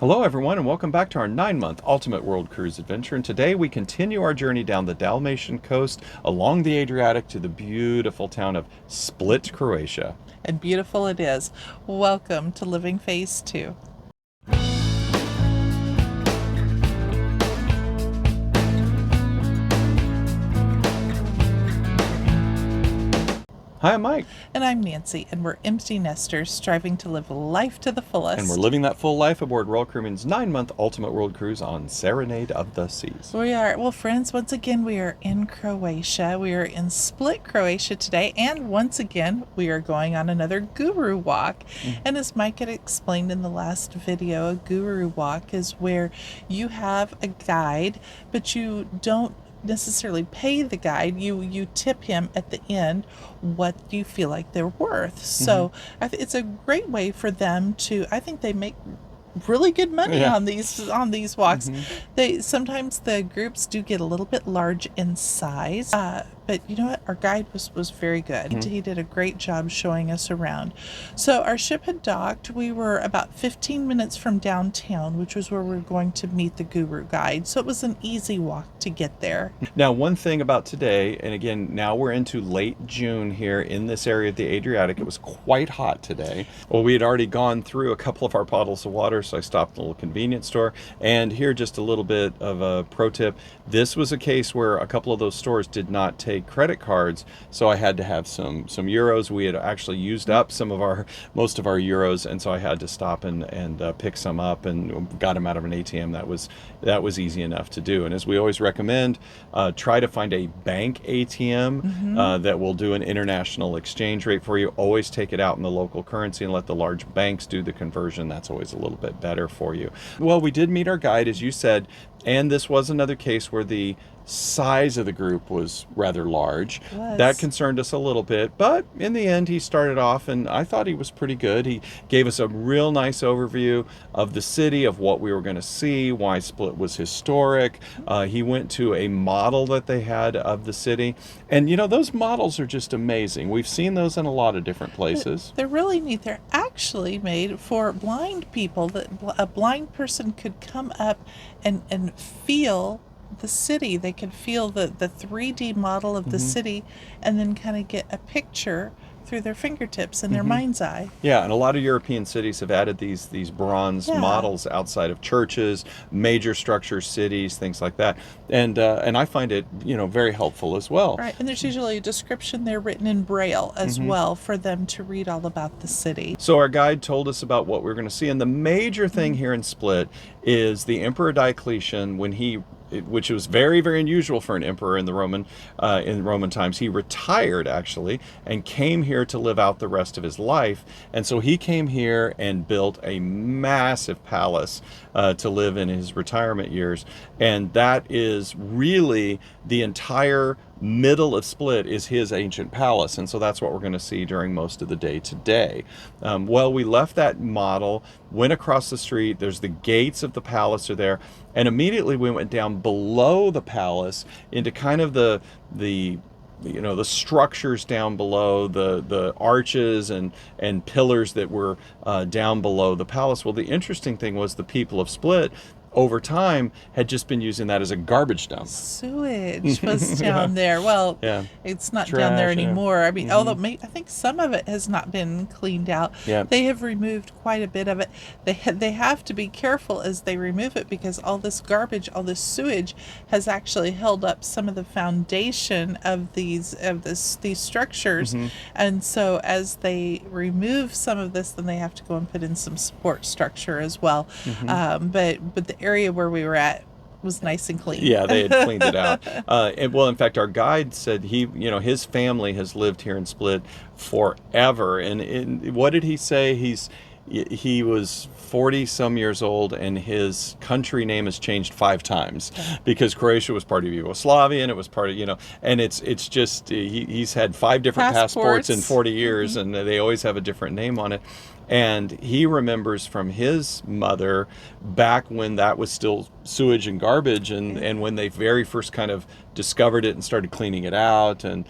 Hello, everyone, and welcome back to our 9-month Ultimate World Cruise adventure. And today we continue our journey down the Dalmatian coast along the Adriatic to the beautiful town of Split, Croatia. And beautiful it is. Welcome to Living Phase 2. Hi, I'm Mike, And I'm Nancy, and we're empty nesters striving to live life to the fullest. and we're living that full life aboard Royal Caribbean's 9-month Ultimate World Cruise on Serenade of the Seas. We are, well, friends, once again, we are in Croatia. We are in Split, Croatia today, and once again, we are going on another guru walk. And as Mike had explained in the last video, a guru walk is where you have a guide, but you don't necessarily pay the guide. You tip him at the end what you feel like they're worth. So it's a great way for them to, I think they make really good money Yeah. on these walks. They sometimes the groups do get a little bit large in size, but you know what, our guide was very good. He did a great job showing us around. So our ship had docked. We were about 15 minutes from downtown, which was where we were going to meet the guru guide, so it was an easy walk to get there. Now, one thing about today, and again, now we're into late June here in this area of the Adriatic. It was quite hot today. Well, we had already gone through a couple of our bottles of water, so I stopped at a little convenience store. And here, just a little bit of a pro tip. This was a case where a couple of those stores did not take credit cards, so I had to have some euros. We had actually used up most of our euros, and so I had to stop and pick some up and got them out of an ATM. That was easy enough to do. And as we always recommend, try to find a bank ATM that will do an international exchange rate for you. Always take it out in the local currency and let the large banks do the conversion. That's always a little bit better for you. Well, we did meet our guide, as you said, and this was another case where the size of the group was rather large. That concerned us a little bit, but in the end he started off, and I thought he was pretty good. He gave us a real nice overview of the city, of what we were going to see, why Split was historic. He went to a model that they had of the city, and you know, those models are just amazing. We've seen those in a lot of different places. They're really neat. They're actually made for blind people, that a blind person could come up and feel the city. They could feel the 3D model of the city and then kind of get a picture through their fingertips and their mind's eye. Yeah, and a lot of European cities have added these bronze models outside of churches, major structures, cities, things like that. And I find it, very helpful as well. Right, and there's usually a description there written in Braille as well for them to read all about the city. So our guide told us about what we were going to see, and the major thing here in Split is the Emperor Diocletian, which was very, very unusual for an emperor in Roman times. He retired actually and came here to live out the rest of his life. And so he came here and built a massive palace to live in his retirement years. And that is really the entire middle of Split is his ancient palace, and so that's what we're going to see during most of the day today. Well, we left that model, went across the street. There's the gates of the palace are there, and immediately we went down below the palace into kind of the structures down below, the arches and pillars that were down below the palace. Well, the interesting thing was the people of Split over time had just been using that as a garbage dump. Sewage was down there. Well, it's not down there anymore. I mean, although I think some of it has not been cleaned out. They have removed quite a bit of it. They have to be careful as they remove it, because all this garbage, all this sewage has actually held up some of the foundation of these structures. And so as they remove some of this, then they have to go and put in some support structure as well. But the area where we were at was nice and clean. Yeah, they had cleaned it out. Well, in fact, our guide said his family has lived here in Split forever. And what did he say? He was 40 some years old, and his country name has changed 5 times because Croatia was part of Yugoslavia, and it was part of, and it's just, he's had 5 different passports in 40 years, and they always have a different name on it. And he remembers from his mother back when that was still sewage and garbage, and when they very first kind of discovered it and started cleaning it out. And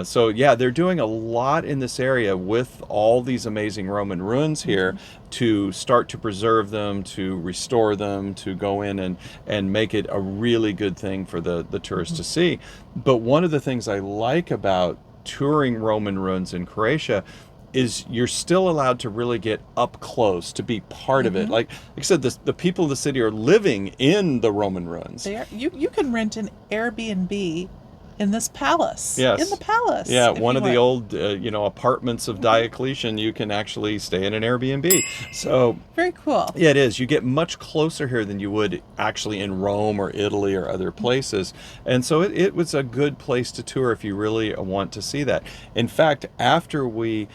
so yeah, they're doing a lot in this area with all these amazing Roman ruins here to start to preserve them, to restore them, to go in and make it a really good thing for the tourists to see. But one of the things I like about touring Roman ruins in Croatia is you're still allowed to really get up close, to be part of it. Like I said, the people of the city are living in the Roman ruins. They are, you can rent an Airbnb in this palace. Yes. In the palace. Yeah, one of the old, apartments of Diocletian, you can actually stay in an Airbnb. So very cool. Yeah, it is. You get much closer here than you would actually in Rome or Italy or other places. And so it was a good place to tour if you really want to see that. In fact, after we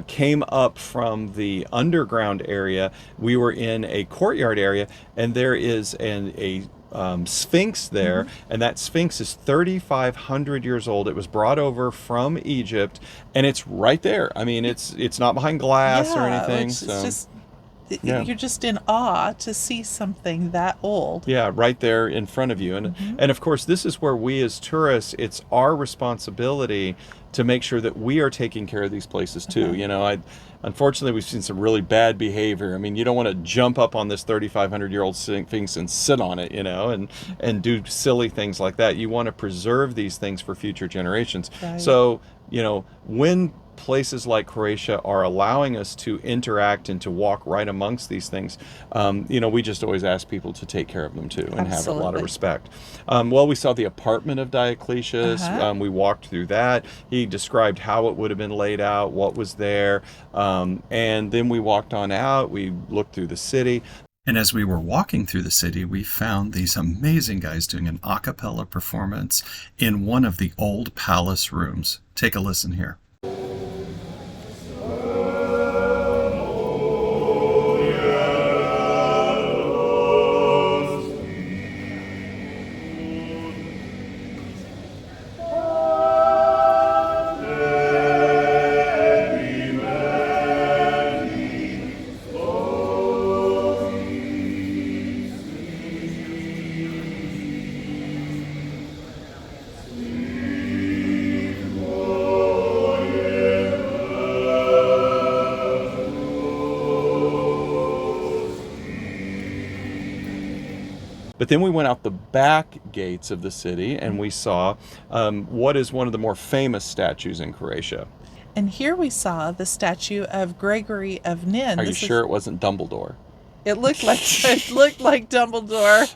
came up from the underground area, we were in a courtyard area, and there is a Sphinx there, and that Sphinx is 3,500 years old. It was brought over from Egypt, and it's right there. I mean, it's not behind glass or anything. You're just in awe to see something that old. Yeah, right there in front of you. And of course, this is where we as tourists, it's our responsibility to make sure that we are taking care of these places too. Unfortunately, we've seen some really bad behavior. I mean, you don't want to jump up on this 3,500-year-old Sphinx and sit on it, and do silly things like that. You want to preserve these things for future generations. Right. So, when places like Croatia are allowing us to interact and to walk right amongst these things, we just always ask people to take care of them too, and have a lot of respect. Well, we saw the apartment of Diocletius. We walked through that. He described how it would have been laid out, what was there, and then we walked on out. We looked through the city. And as we were walking through the city, we found these amazing guys doing an a cappella performance in one of the old palace rooms. Take a listen here. But then we went out the back gates of the city, and we saw what is one of the more famous statues in Croatia. And here we saw the statue of Gregory of Nin. Are you sure it wasn't Dumbledore? It looked like Dumbledore.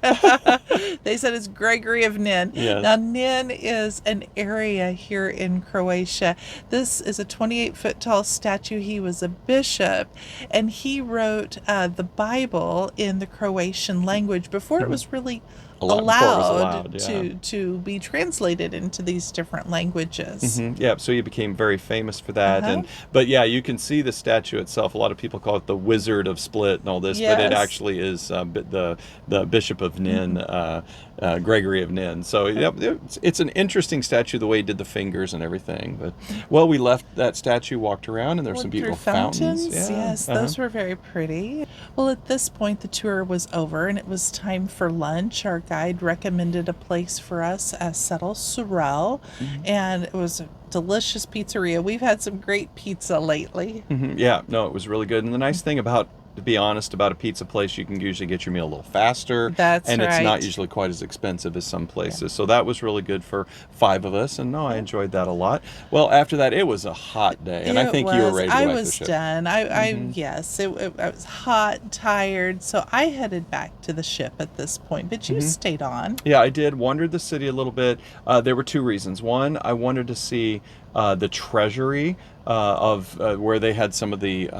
They said it's Gregory of Nin. Yes. Now, Nin is an area here in Croatia. This is a 28-foot tall statue. He was a bishop, and he wrote the Bible in the Croatian language before it was really allowed to be translated into these different languages. Yeah, so he became very famous for that. But yeah, you can see the statue itself. A lot of people call it the Wizard of Split and all this, but it actually is the Bishop of Nin, Gregory of Nin. So it's an interesting statue, the way he did the fingers and everything. But well, we left that statue, walked around, and there's some beautiful fountains. Yes, those were very pretty. Well, at this point, the tour was over, and it was time for lunch. Our guide recommended a place for us, Settle Sorel, and it was a delicious pizzeria. We've had some great pizza lately. Yeah, no, it was really good. And the nice thing about, to be honest, about a pizza place, you can usually get your meal a little faster. And it's not usually quite as expensive as some places. Yeah. So that was really good for 5 of us, and I enjoyed that a lot. Well, after that, it was a hot day, and I think you were ready to I was done. Yes, I was hot and tired, so I headed back to the ship at this point, but you stayed on. Yeah, I did. Wandered the city a little bit. There were 2 reasons. One, I wanted to see the treasury of where they had some of the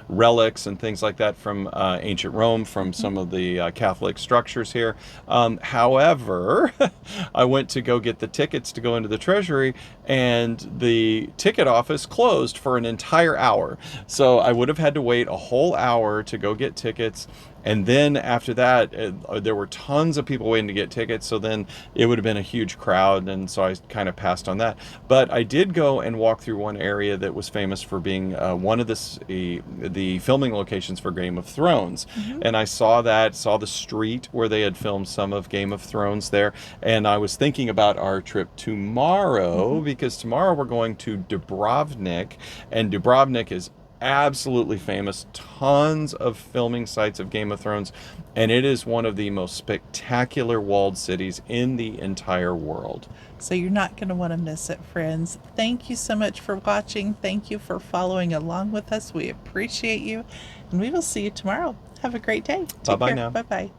relics and things like that from ancient Rome, from some of the Catholic structures here. However, I went to go get the tickets to go into the treasury, and the ticket office closed for an entire hour. So I would have had to wait a whole hour to go get tickets. And then after that, there were tons of people waiting to get tickets. So then it would have been a huge crowd. And so I kind of passed on that. But I did go and walk through one area that was famous for being one of the filming locations for Game of Thrones. Mm-hmm. And I saw the street where they had filmed some of Game of Thrones there. And I was thinking about our trip tomorrow, mm-hmm. because tomorrow we're going to Dubrovnik. And Dubrovnik is absolutely famous, tons of filming sites of Game of Thrones, and it is one of the most spectacular walled cities in the entire world. So you're not going to want to miss it, friends. Thank you so much for watching. Thank you for following along with us. We appreciate you, and we will see you tomorrow. Have a great day. Bye-bye now. Bye-bye.